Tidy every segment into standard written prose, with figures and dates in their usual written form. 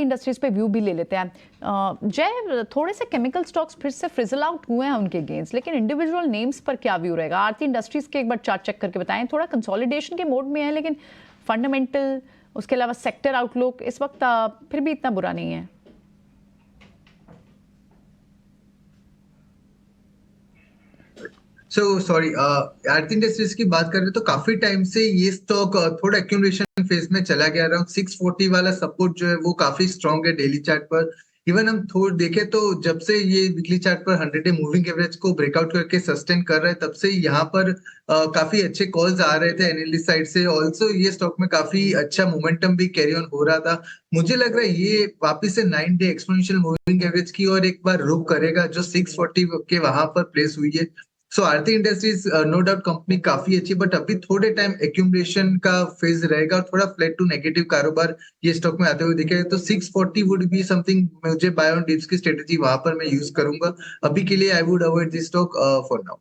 Industries पे view भी ले लेते हैं। जय, थोड़े से केमिकल स्टॉक्स फिर से फ्रिजल आउट हुए हैं उनके गेंस, लेकिन इंडिविजुअल नेम्स पर क्या व्यू रहेगा? आरती इंडस्ट्रीज के एक बार चार्ट चेक करके बताएं। थोड़ा कंसोलिडेशन के मोड में है, लेकिन फंडामेंटल, उसके अलावा सेक्टर आउटलुक इस वक्त फिर भी इतना बुरा नहीं है। सॉरी, आरती इंडस्ट्रीज की बात करें तो काफी टाइम से ये स्टॉक थोड़ा एक्यूमुलेशन फेज में चला गया। अराउंड 640 वाला सपोर्ट जो है वो काफी स्ट्रॉन्ग है डेली चार्ट पर। इवन हम थोड़ा देखें तो जब से ये वीकली चार्ट पर 100 डे मूविंग एवरेज को ब्रेकआउट करके सस्टेन कर रहा है, तब से यहाँ पर काफी अच्छे कॉल्स आ रहे थे एनालिस्ट साइड से। ऑल्सो ये स्टॉक में काफी अच्छा मोमेंटम भी कैरी ऑन हो रहा था। मुझे लग रहा है ये वापिस से 9 डे एक्सपोनेंशियल मूविंग एवरेज की और एक बार रुक करेगा जो 640 के वहां पर प्लेस हुई है। सो आरती इंडस्ट्रीज नो डाउट कंपनी काफी अच्छी, बट अभी थोड़े टाइम एक्यूमुलेशन का फेज रहेगा और थोड़ा फ्लैट टू नेगेटिव कारोबार ये स्टॉक में आते हुए दिखेगा। तो 640 वुड बी समथिंग, मुझे बाय ऑन डिप्स की स्ट्रेटेजी वहां पर मैं यूज करूंगा। अभी के लिए I would avoid this stock for now.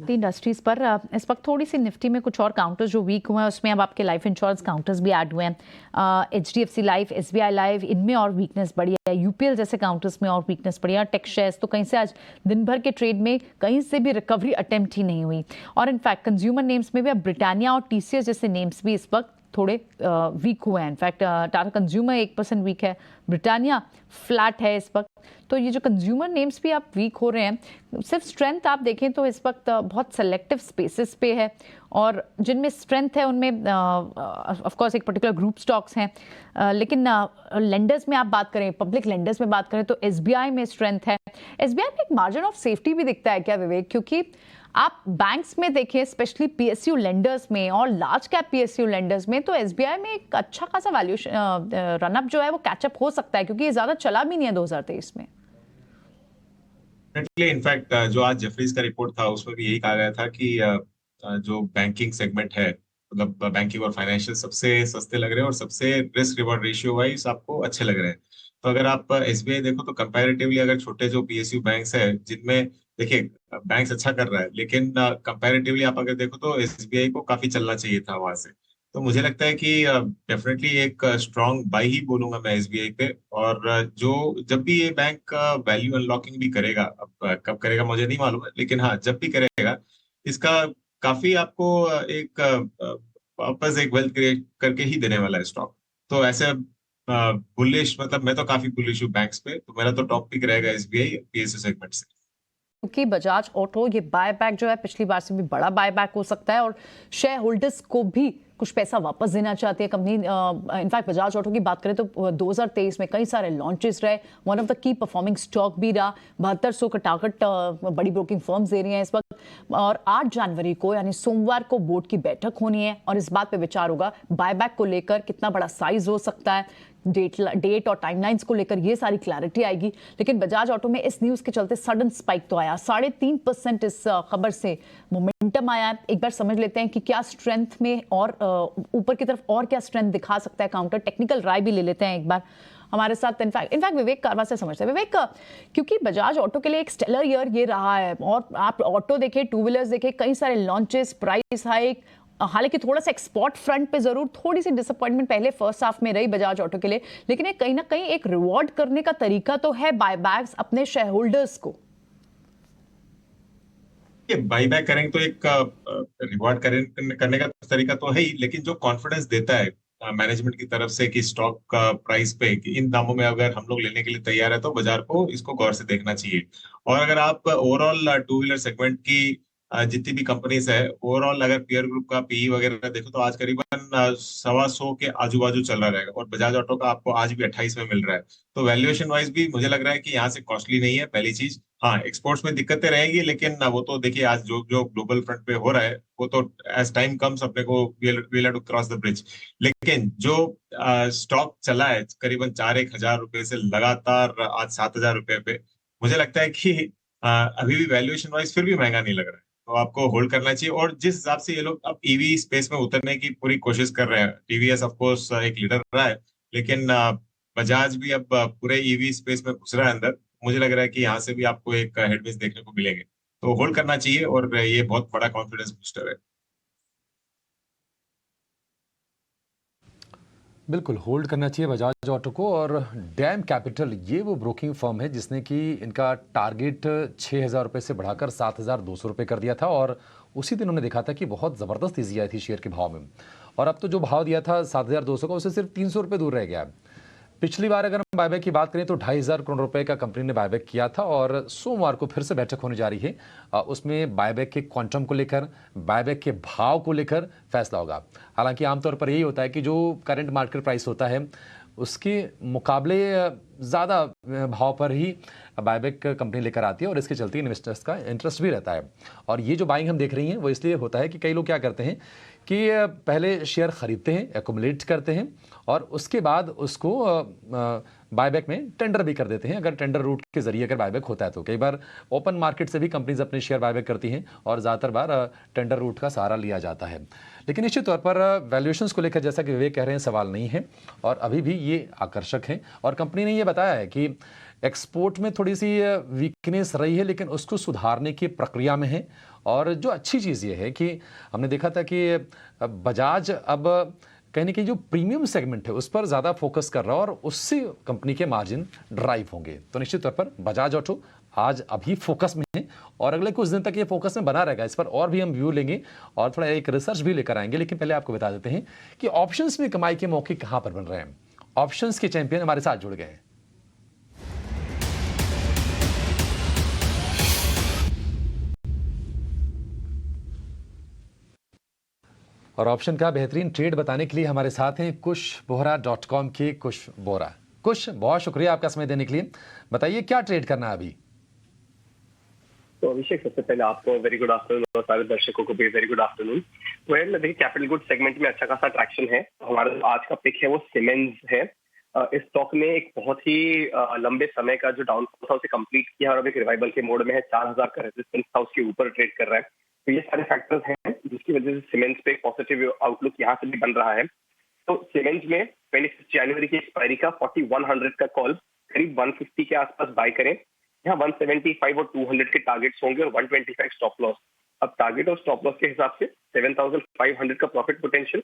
Industries पर इस वक्त थोड़ी सी निफ्टी में कुछ और काउंटर्स जो वीक हुए हैं, उसमें अब आपके लाइफ इंश्योरेंस काउंटर्स भी ऐड हुए हैं। HDFC लाइफ, SBI लाइफ, इनमें और वीकनेस बढ़ी है। UPL जैसे काउंटर्स में और वीकनेस बढ़ी है। टेक शेयर्स तो कहीं से आज दिन भर के ट्रेड में कहीं से भी रिकवरी अटेम्प्ट ही नहीं हुई। और इनफैक्ट कंज्यूमर नेम्स में भी अब ब्रिटानिया और TCS जैसे नेम्स भी इस वक्त थोड़े वीक हुए हैं। इनफैक्ट टाटा कंज्यूमर 1% वीक है, ब्रिटानिया फ्लैट है इस वक्त। तो ये जो कंज्यूमर नेम्स भी आप वीक हो रहे हैं, सिर्फ स्ट्रेंथ आप देखें तो इस वक्त बहुत सेलेक्टिव स्पेसेस पे है, और जिनमें स्ट्रेंथ है उनमें ऑफ कोर्स एक पर्टिकुलर ग्रुप स्टॉक्स हैं। लेकिन लेंडर्स में आप बात करें, पब्लिक लेंडर्स में बात करें तो SBI में स्ट्रेंथ है। SBI में एक मार्जिन ऑफ सेफ्टी भी दिखता है क्या विवेक? क्योंकि आप बैंक्स में देखें, स्पेशली PSU लेंडर्स में और लार्ज कैप PSU लेंडर्स में, तो SBI में एक अच्छा खासा वैल्यूएशन रनअप जो है वो कैचअप हो सकता है, क्योंकि ये ज्यादा चला भी नहीं है 2023 में। इनफैक्ट जो आज जेफरीज का रिपोर्ट था उसमें भी यही कहा गया था कि जो बैंकिंग सेगमेंट है, मतलब बैंकिंग और फाइनेंशियल सबसे सस्ते लग रहे हैं और सबसे रिस्क रिवॉर्ड रेशियो वाइज आपको अच्छे लग रहे हैं। तो अगर आप SBI देखो तो कंपैरेटिवली अगर छोटे जो PSU बैंक्स है जिनमें देखिए बैंक्स अच्छा कर रहा है, लेकिन कंपैरेटिवली आप अगर देखो तो SBI को काफी चलना चाहिए था वहां से। तो मुझे लगता है कि डेफिनेटली एक स्ट्रांग बाई ही बोलूंगा मैं SBI पे। और जो जब भी ये बैंक वैल्यू अनलॉकिंग भी करेगा, अब कब करेगा मुझे नहीं मालूम है, लेकिन हाँ जब भी करेगा इसका काफी आपको एक वापस एक वेल्थ क्रिएट करके ही देने वाला है स्टॉक। तो ऐसे बुलिश, मतलब मैं तो काफी बुलिश हूँ बैंक्स पे, तो मेरा तो टॉप पिक रहेगा SBI PSU सेगमेंट से। क्योंकि बजाज ऑटो ये बायबैक जो है पिछली बार से भी बड़ा बायबैक हो सकता है, और शेयर होल्डर्स को भी कुछ पैसा वापस देना चाहती है कंपनी। इनफैक्ट बजाज ऑटो की बात करें तो 2023 में कई सारे लॉन्चेस रहे, one of the key performing stock भी रहा। 7200 का टारगेट बड़ी ब्रोकिंग फर्म्स दे रही हैं इस वक्त। और 8 जनवरी को यानी सोमवार को बोर्ड की बैठक होनी है और इस बात पे विचार होगा बायबैक को लेकर कितना बड़ा साइज हो सकता है, डेट और टाइमलाइंस को लेकर ये सारी क्लैरिटी आएगी। लेकिन बजाज ऑटो में इस न्यूज के चलते सडन स्पाइक तो आया, 3.5% इस खबर से मोमेंटम आया। एक बार समझ लेते हैं कि क्या स्ट्रेंथ में और ऊपर की तरफ और क्या स्ट्रेंथ दिखा सकता है काउंटर। टेक्निकल राय भी ले लेते हैं एक बार हमारे साथ। इनफैक्ट विवेक कारवा से समझते हैं। विवेक, क्योंकि बजाज ऑटो के लिए एक स्टेलर ईयर ये रहा है, और आप ऑटो देखें, टू व्हीलर्स देखें, कई सारे लॉन्चेस, प्राइस हाइक, हालांकि थोड़ा सा एक्सपोर्ट फ्रंट पे जरूर थोड़ी सी डिसअपॉइंटमेंट पहले फर्स्ट हाफ में रही बजाज ऑटो के लिए, लेकिन ये कहीं ना कहीं एक रिवॉर्ड करने का तरीका तो है बायबैक्स अपने शेयर होल्डर्स को। बाईबैक करेंगे तो एक रिवॉर्ड करने का तरीका तो है ही, लेकिन जो कॉन्फिडेंस देता है मैनेजमेंट की तरफ से कि स्टॉक का प्राइस पे कि इन दामों में अगर हम लोग लेने के लिए तैयार है तो बाजार को इसको गौर से देखना चाहिए। और अगर आप ओवरऑल टू व्हीलर सेगमेंट की जितनी भी कंपनीज है, ओवरऑल अगर पीयर ग्रुप का PE वगैरह देखो तो आज करीबन 125 के आजू बाजू चल रहा रहेगा, और बजाज ऑटो का आपको आज भी 28 में मिल रहा है। तो वैल्यूएशन वाइज भी मुझे लग रहा है कि यहाँ से कॉस्टली नहीं है, पहली चीज। हाँ, एक्सपोर्ट्स में दिक्कतें रहेगी, लेकिन वो तो देखिए आज जो जो ग्लोबल फ्रंट पे हो रहा है वो तो एज टाइम कम्स अपने को we'll have to cross the bridge. लेकिन जो स्टॉक चला है करीबन 4-1 हजार रुपए से लगातार आज 7 हजार रुपए पे, मुझे लगता है कि अभी भी वैल्यूएशन वाइज फिर भी महंगा नहीं लग रहा है, तो आपको होल्ड करना चाहिए। और जिस हिसाब से ये लोग अब EV स्पेस में उतरने की पूरी कोशिश कर रहे हैं, TVS ऑफ कोर्स एक लीडर रहा है, लेकिन बजाज भी अब पूरे EV स्पेस में घुस रहा है अंदर। मुझे लग रहा है कि यहाँ से भी आपको एक हेडविंड्स देखने को मिलेंगे। तो होल्ड करना चाहिए और ये बहुत बड़ा कॉन्फिडेंस बूस्टर है। बिल्कुल होल्ड करना चाहिए बजाज ऑटो को। और डैम कैपिटल ये वो ब्रोकिंग फर्म है जिसने कि इनका टारगेट 6,000 रुपये से बढ़ाकर 7,200 रुपये कर दिया था, और उसी दिन उन्होंने देखा था कि बहुत ज़बरदस्त तेज़ी आई थी शेयर के भाव में, और अब तो जो भाव दिया था 7,200 का उससे सिर्फ 300 रुपये दूर रह गया है। पिछली बार अगर हम बायबैक की बात करें तो 2,500 करोड़ रुपए का कंपनी ने बायबैक किया था, और सोमवार को फिर से बैठक होने जा रही है। उसमें बायबैक के क्वांटम को लेकर, बायबैक के भाव को लेकर फैसला होगा। हालांकि आमतौर पर यही होता है कि जो करंट मार्केट प्राइस होता है उसके मुकाबले ज़्यादा भाव पर ही बायबैक कंपनी लेकर आती है, और इसके चलते इन्वेस्टर्स का इंटरेस्ट भी रहता है। और ये जो बाइंग हम देख रही हैं वो इसलिए होता है कि कई लोग क्या करते हैं कि पहले शेयर खरीदते हैं, एक्युमुलेट करते हैं, और उसके बाद उसको बायबैक में टेंडर भी कर देते हैं। अगर टेंडर रूट के जरिए अगर बायबैक होता है तो कई बार ओपन मार्केट से भी कंपनीज अपने शेयर बायबैक करती हैं, और ज़्यादातर बार टेंडर रूट का सहारा लिया जाता है। लेकिन निश्चित तौर पर वैल्यूएशंस को लेकर जैसा कि विवेक कह रहे हैं सवाल नहीं है, और अभी भी ये आकर्षक है। और कंपनी ने ये बताया है कि एक्सपोर्ट में थोड़ी सी वीकनेस रही है, लेकिन उसको सुधारने की प्रक्रिया में है। और जो अच्छी चीज़ ये है कि हमने देखा था कि बजाज अब कहीं ना कहीं जो प्रीमियम सेगमेंट है उस पर ज़्यादा फोकस कर रहा है, और उससे कंपनी के मार्जिन ड्राइव होंगे। तो निश्चित तौर पर बजाज ऑटो आज अभी फोकस में है, और अगले कुछ दिन तक ये फोकस में बना रहेगा। इस पर और भी हम व्यू लेंगे और थोड़ा एक रिसर्च भी लेकर आएंगे। लेकिन पहले आपको बता देते हैं कि ऑप्शंस में कमाई के मौके कहाँ पर बन रहे हैं। ऑप्शंस के चैंपियन हमारे साथ जुड़ गए हैं। और ऑप्शन का बेहतरीन ट्रेड बताने के लिए हमारे साथ हैं kushbohra.com के कुश बोहरा। कुश, बहुत शुक्रिया आपका समय देने के लिए। बताइए क्या ट्रेड करना है अभी। तो अभिषेक, सबसे पहले आपको वेरी गुड आफ्टरनून, और सारे दर्शकों को भी वेरी गुड आफ्टरनून। वेल, देखिए कैपिटल गुड सेगमेंट में अच्छा खासा ट्रैक्शन है। हमारा आज का पिक है वो सीमेंस है। इस स्टॉक ने एक बहुत ही लंबे समय का जो डाउनफॉल था उसे कंप्लीट किया, और अब एक रिवाइवल के मोड में है। 4,000 का रेजिस्टेंस था, उसके ऊपर ट्रेड कर रहा है। तो ये सारे फैक्टर्स हैं जिसकी वजह से सीमेंस पे पॉजिटिव आउटलुक यहाँ से भी बन रहा है। तो सीमेंस में 26 जनवरी की एक्सपायरी का 4100 का कॉल करीब 150 के आसपास बाय करें। यहाँ 175 और 200 के टारगेट्स होंगे, और 125 स्टॉप लॉस। अब टारगेट और स्टॉप लॉस के हिसाब से 7,500 का प्रॉफिट पोटेंशियल।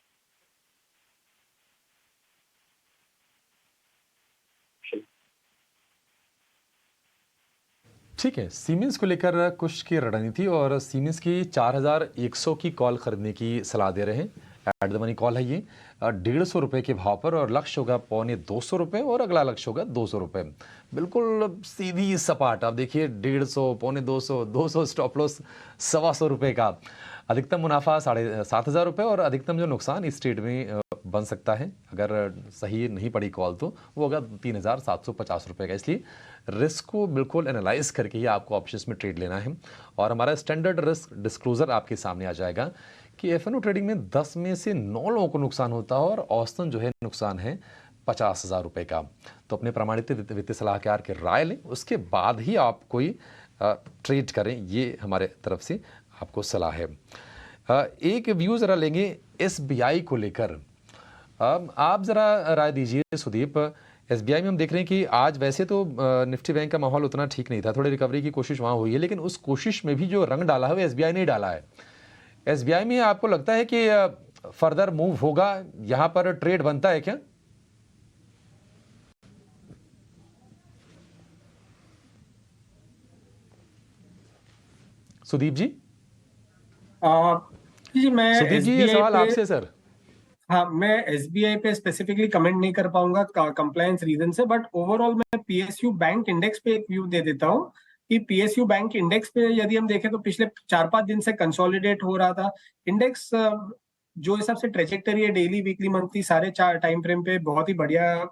ठीक है, सीमेंस को लेकर कुछ की रणनीति, और सीमेंस की 4,100 की कॉल खरीदने की सलाह दे रहे हैं। एट द मनी कॉल है ये 150 रुपये के भाव पर, और लक्ष्य होगा 225 रुपये, और अगला लक्ष्य होगा 200 रुपये। बिल्कुल सीधी सपाट। आप देखिए 150, 225, 200 स्टॉप लॉस 125 रुपये का। अधिकतम मुनाफा 7,500 रुपये, और अधिकतम जो नुकसान इस ट्रेड में बन सकता है अगर सही नहीं पड़ी कॉल तो वो होगा 3,750 रुपये का। इसलिए रिस्क को बिल्कुल एनालाइज करके ही आपको ऑप्शंस में ट्रेड लेना है। और हमारा स्टैंडर्ड रिस्क डिस्क्लोजर आपके सामने आ जाएगा कि एफएनओ ट्रेडिंग में 10 में से 9 लोगों को नुकसान होता है, और औसतन जो है नुकसान है 50,000 रुपये का। तो अपने प्रमाणित वित्तीय सलाहकार की राय लें, उसके बाद ही आप कोई ट्रेड करें, ये हमारे तरफ से आपको सलाह है। एक व्यू ज़रा लेंगे एसबीआई को लेकर। आप ज़रा राय दीजिए सुदीप। एसबीआई में हम देख रहे हैं कि आज वैसे तो निफ्टी बैंक का माहौल उतना ठीक नहीं था, थोड़ी रिकवरी की कोशिश वहाँ हुई है, लेकिन उस कोशिश में भी जो रंग डाला है वो एसबीआई ने डाला है। एसबीआई में आपको लगता है कि फर्दर मूव होगा, यहाँ पर ट्रेड बनता है क्या? सुदीप जी। जी मैं सुदीप जी, ये सवाल आपसे सर। हाँ, मैं एसबीआई पे स्पेसिफिकली कमेंट नहीं कर पाऊंगा कंप्लायंस रीजन से, बट ओवरऑल मैं पीएसयू बैंक इंडेक्स पे एक व्यू दे देता हूँ कि पीएसयू बैंक इंडेक्स पे यदि हम देखें तो पिछले 4-5 दिन से कंसोलिडेट हो रहा था इंडेक्स। जो हिसाब से ट्रेजेक्टरी है डेली, वीकली, मंथली, सारे 4 टाइम फ्रेम पे बहुत ही बढ़िया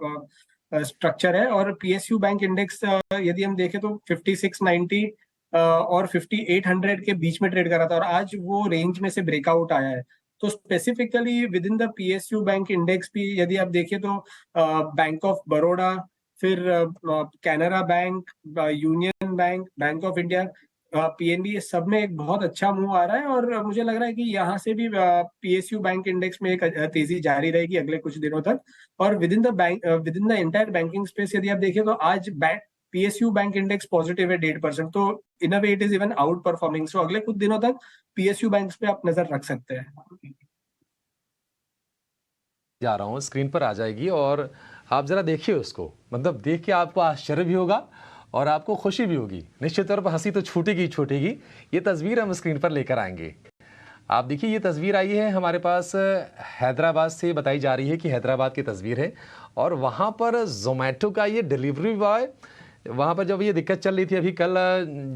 स्ट्रक्चर है। और पीएसयू बैंक इंडेक्स यदि हम देखें तो 5690 और 5800 के बीच में ट्रेड कर रहा था, और आज वो रेंज में से ब्रेकआउट आया है। तो specifically with in the PSU bank index भी यदि आप देखें तो बैंक ऑफ बड़ौदा, फिर Canara bank, union bank, bank of India, PNB, सब में एक बहुत अच्छा मूव आ रहा है। और मुझे लग रहा है कि यहाँ से भी पीएसयू बैंक इंडेक्स में एक तेजी जारी रहेगी अगले कुछ दिनों तक। और within the entire banking space यदि आप देखें तो आज bank PSU bank index positive है 1.5%, तो in a way it is even outperforming. So अगले कुछ दिनों तक PSU बैंक्स पे आप नजर रख सकते हैं। जा रहा हूँ, स्क्रीन पर आ जाएगी और आप जरा देखिए उसको, मतलब देख के आपको आश्चर्य भी होगा और आपको खुशी भी होगी। निश्चित तौर पर हंसी तो छूटेगी छूटेगी। ये तस्वीर हम स्क्रीन पर लेकर आएंगे। आप देखिए, ये तस्वीर आई है हमारे पास हैदराबाद से, बताई जा रही है कि हैदराबाद की तस्वीर है और वहाँ पर जोमेटो का ये डिलीवरी बॉय, वहाँ पर जब ये दिक्कत चल रही थी, अभी कल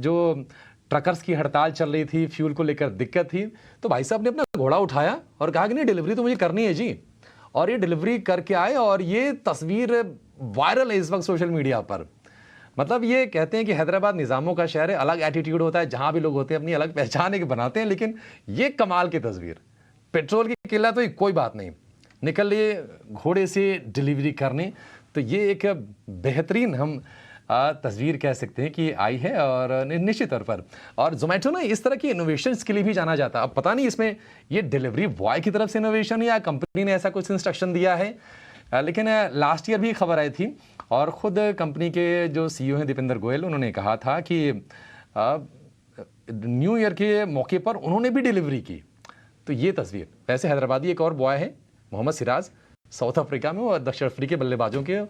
जो ट्रकर्स की हड़ताल चल रही थी, फ्यूल को लेकर दिक्कत थी, तो भाई साहब ने अपना घोड़ा उठाया और कहा कि नहीं, डिलीवरी तो मुझे करनी है जी, और ये डिलीवरी करके आए और ये तस्वीर वायरल है इस वक्त सोशल मीडिया पर। मतलब ये कहते हैं कि हैदराबाद निज़ामों का शहर है, अलग एटीट्यूड होता है, जहां भी लोग होते हैं अपनी अलग पहचान एक बनाते हैं, लेकिन ये कमाल की तस्वीर, पेट्रोल की किल्लत तो कोई बात नहीं, निकल लिए घोड़े से डिलीवरी करने, तो ये एक बेहतरीन हम तस्वीर कह सकते हैं कि आई है। और निश्चित तौर पर, और जोमेटो ना इस तरह की इनोवेशंस के लिए भी जाना जाता है। अब पता नहीं इसमें ये डिलीवरी बॉय की तरफ से इनोवेशन या कंपनी ने ऐसा कुछ इंस्ट्रक्शन दिया है, लेकिन लास्ट ईयर भी खबर आई थी और ख़ुद कंपनी के जो CEO हैं दीपेंद्र गोयल, उन्होंने कहा था कि न्यू ईयर के मौके पर उन्होंने भी डिलीवरी की। तो ये तस्वीर, वैसे हैदराबादी एक और बॉय है मोहम्मद सिराज, साउथ अफ्रीका में, और दक्षिण अफ्रीकी बल्लेबाजों के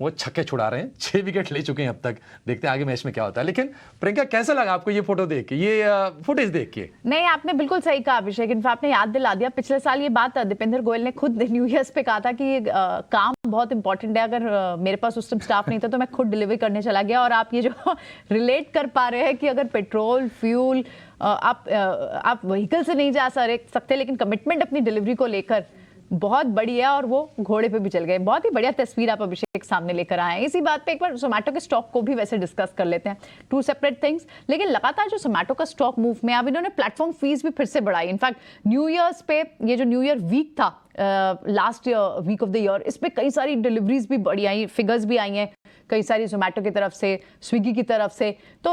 वो छक्के छुड़ा रहे हैं, 6 विकेट ले चुके हैं अब तक। देखते हैं आगे मैच में क्या होता है। लेकिन प्रियंका, कैसा लगा आपको ये फोटो देख के, ये फुटेज देख के? नहीं, आपने बिल्कुल सही कहा अभिषेक, इनफैक्ट आपने याद दिला दिया। पिछले साल ये बात दीपेंद्र गोयल ने खुद न्यू ईयर्स पे कहा था कि ये काम बहुत इंपॉर्टेंट है, अगर मेरे पास उस टाइम स्टाफ नहीं था तो मैं खुद डिलीवरी करने चला गया। और आप ये जो रिलेट कर पा रहे हैं कि अगर पेट्रोल फ्यूल आप व्हीकल से नहीं जा सकते, लेकिन कमिटमेंट अपनी डिलीवरी को लेकर बहुत बड़ी है, और वो घोड़े पे भी चल गए। बहुत ही बढ़िया तस्वीर आप अभिषेक सामने लेकर आए हैं। इसी बात पे एक बार जोमेटो के स्टॉक को भी वैसे डिस्कस कर लेते हैं, 2 सेपरेट थिंग्स। लेकिन लगातार जो जोमेटो का स्टॉक मूव में, अब इन्होंने प्लेटफॉर्म फीस भी फिर से बढ़ाई। इनफैक्ट न्यू ईयर्स पे, ये जो न्यू ईयर वीक था, last week of the year, इस पे कई सारी डिलीवरीज भी बढ़ी आई, फिगर्स भी आई हैं कई सारी जोमेटो की तरफ से, स्विगी की तरफ से। तो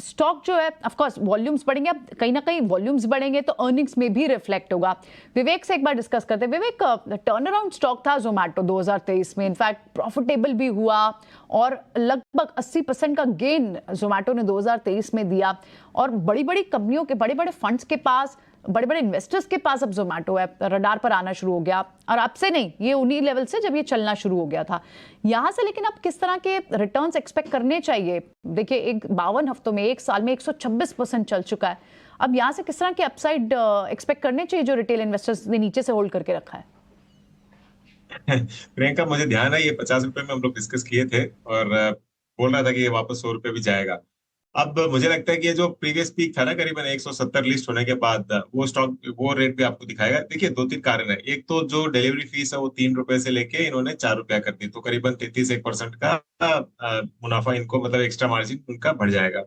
स्टॉक जो है, ऑफ कोर्स वॉल्यूम्स बढ़ेंगे, अब कहीं ना कहीं वॉल्यूम्स बढ़ेंगे तो अर्निंग्स में भी रिफ्लेक्ट होगा। विवेक से एक बार डिस्कस करते हैं। विवेक, टर्न अराउंड स्टॉक था जोमेटो 2023 में, इनफैक्ट प्रॉफिटेबल भी हुआ और लगभग 80% का गेन जोमेटो ने 2023 में दिया। और बड़ी बड़ी कंपनियों के, बड़े बड़े फंड्स के पास, बड़े बड़े इन्वेस्टर्स के पास अब जोमेटो है, रडार पर आना शुरू हो गया। और अब से नहीं, ये उन्हीं लेवल से जब ये चलना शुरू हो गया था यहां से। लेकिन अब किस तरह के रिटर्न्स एक्सपेक्ट करने चाहिए? देखिए, एक 52 हफ्तों में, एक साल में 126% चल चुका है। अब यहां से किस तरह के अपसाइड एक्सपेक्ट करने चाहिए जो रिटेल इन्वेस्टर्स ने नीचे से होल्ड करके रखा है? प्रियंका, मुझे ध्यान है ये 50 रुपए में हम लोग डिस्कस किए थे और बोल रहा था कि ये वापस 100 रुपए भी जाएगा। अब मुझे लगता है कि ये जो प्रीवियस पीक था ना, करीबन 170 लिस्ट होने के बाद, वो स्टॉक वो रेट भी आपको दिखाएगा। देखिए, 2-3 कारण है। एक तो जो डिलीवरी फीस है वो 3 रुपए से लेके इन्होंने 4 रुपया कर दी, तो करीबन 33% का मुनाफा इनको, मतलब एक्स्ट्रा मार्जिन उनका बढ़ जाएगा।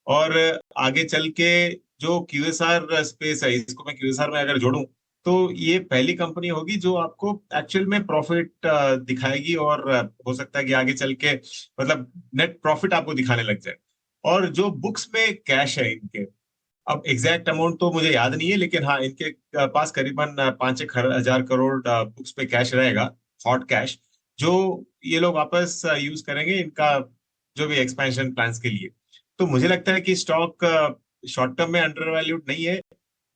और आगे चल के जो QSR स्पेस है, इसको मैं QSR में अगर जोड़ूं तो ये पहली कंपनी होगी जो आपको एक्चुअल में प्रॉफिट दिखाएगी, और हो सकता है कि आगे चल के मतलब नेट प्रॉफिट आपको दिखाने लग जाए। और जो बुक्स में कैश है इनके, अब एग्जैक्ट अमाउंट तो मुझे याद नहीं है, लेकिन हाँ, इनके पास करीबन 5-6 हजार करोड़ बुक्स पे कैश रहेगा, हॉट कैश, जो ये लोग वापस यूज करेंगे इनका जो भी एक्सपेंशन प्लान्स के लिए। तो मुझे लगता है कि स्टॉक शॉर्ट टर्म में अंडर वैल्यूड नहीं है,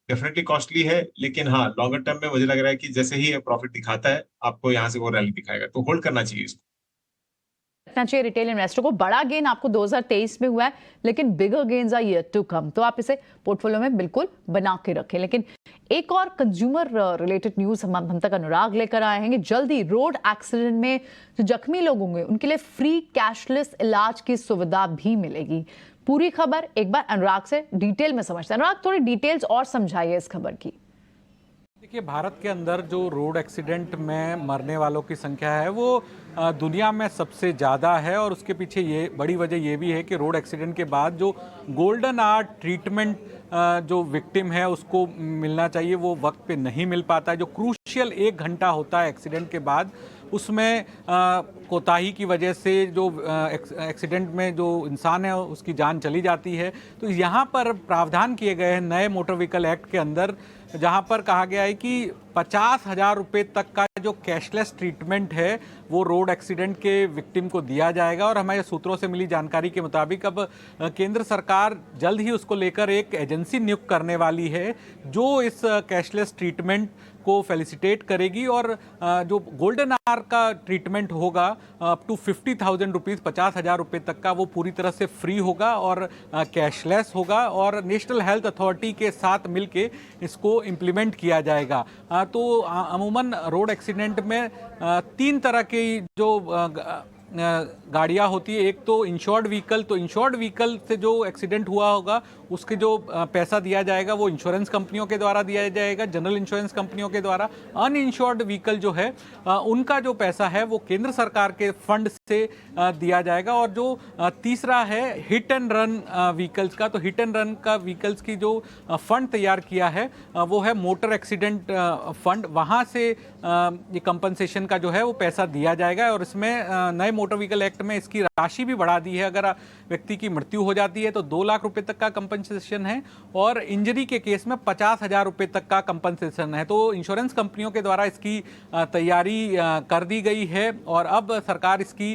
डेफिनेटली कॉस्टली है, लेकिन हाँ, लॉन्गर टर्म में मुझे लग रहा है कि जैसे ही प्रॉफिट दिखाता है आपको यहाँ से वो रैली दिखाएगा, तो होल्ड करना चाहिए इसको। रखना चाहिए रिटेल इन्वेस्टर को। बड़ा गेन आपको 2023 में हुआ है, लेकिन bigger gains are yet to come, तो आप इसे पोर्टफोलियो में बिल्कुल बना के रखें। लेकिन एक और कंज्यूमर रिलेटेड न्यूज हम तक अनुराग लेकर आए हैं। जल्दी रोड एक्सीडेंट में जो जख्मी लोग होंगे उनके लिए फ्री कैशलेस इलाज की सुविधा भी मिलेगी। पूरी खबर एक बार अनुराग से डिटेल में समझते हैं। अनुराग, थोड़ी डिटेल्स और समझाइए इस खबर की। देखिए, भारत के अंदर जो रोड एक्सीडेंट में मरने वालों की संख्या है वो दुनिया में सबसे ज़्यादा है, और उसके पीछे ये बड़ी वजह ये भी है कि रोड एक्सीडेंट के बाद जो गोल्डन आवर ट्रीटमेंट जो विक्टिम है उसको मिलना चाहिए, वो वक्त पे नहीं मिल पाता है। जो क्रूशियल 1 घंटा होता है एक्सीडेंट के बाद, उसमें कोताही की वजह से जो एक्सीडेंट में जो इंसान है उसकी जान चली जाती है। तो यहाँ पर प्रावधान किए गए हैं नए मोटर व्हीकल एक्ट के अंदर जहां पर कहा गया है कि 50,000 रुपये तक का जो कैशलेस ट्रीटमेंट है वो रोड एक्सीडेंट के विक्टिम को दिया जाएगा। और हमारे सूत्रों से मिली जानकारी के मुताबिक अब केंद्र सरकार जल्द ही उसको लेकर एक एजेंसी नियुक्त करने वाली है जो इस कैशलेस ट्रीटमेंट को फैसिलिटेट करेगी। और जो गोल्डन आवर का ट्रीटमेंट होगा अप टू 50,000 रुपीज़, 50,000 रुपये तक का, वो पूरी तरह से फ्री होगा और कैशलेस होगा और नेशनल हेल्थ अथॉरिटी के साथ मिलके इसको इम्प्लीमेंट किया जाएगा। तो अमूमन रोड एक्सीडेंट में 3 तरह की जो गाड़ियाँ होती है। एक तो इंश्योर्ड व्हीकल, तो इंश्योर्ड व्हीकल से जो एक्सीडेंट हुआ होगा उसके जो पैसा दिया जाएगा वो इंश्योरेंस कंपनियों के द्वारा दिया जाएगा, जनरल इंश्योरेंस कंपनियों के द्वारा। अनइंश्योर्ड व्हीकल जो है उनका जो पैसा है वो केंद्र सरकार के फंड से दिया जाएगा। और जो तीसरा है हिट एंड रन व्हीकल्स का, तो हिट एंड रन का व्हीकल्स की जो फंड तैयार किया है वो है मोटर एक्सीडेंट फंड, वहाँ से ये कंपनसेशन का जो है वो पैसा दिया जाएगा। और इसमें नए मोटर व्हीकल एक्ट में इसकी राशि भी बढ़ा दी है। अगर व्यक्ति की मृत्यु हो जाती है तो 2 लाख रुपए तक का कंपनसेशन है और इंजरी के केस में 50,000 रुपए तक का कंपनसेशन है। तो इंश्योरेंस कंपनियों के द्वारा इसकी तैयारी कर दी गई है और अब सरकार इसकी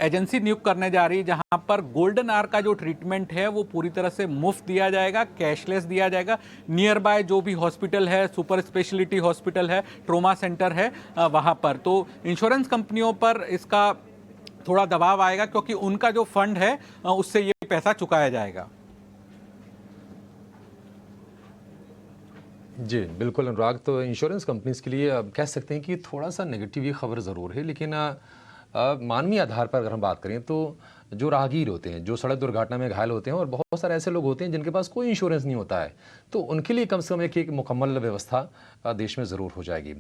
एजेंसी नियुक्त करने जा रही है जहां पर गोल्डन आवर का जो ट्रीटमेंट है वो पूरी तरह से मुफ्त दिया जाएगा, कैशलेस दिया जाएगा। नियर बाय जो भी हॉस्पिटल है, सुपर स्पेशलिटी हॉस्पिटल है, ट्रोमा सेंटर है, वहां पर तो इंश्योरेंस कंपनियों पर इसका थोड़ा दबाव आएगा क्योंकि उनका जो फंड है उससे ये पैसा चुकाया जाएगा। जी बिल्कुल अनुराग, तो इंश्योरेंस कंपनीज के लिए कह सकते हैं कि थोड़ा सा नेगेटिव ये खबर ज़रूर है, लेकिन मानवीय आधार पर अगर हम बात करें तो जो राहगीर होते हैं, जो सड़क दुर्घटना में घायल होते हैं और बहुत सारे ऐसे लोग होते हैं जिनके पास कोई इंश्योरेंस नहीं होता है, तो उनके लिए कम से कम एक मुकम्मल व्यवस्था देश में ज़रूर हो जाएगी।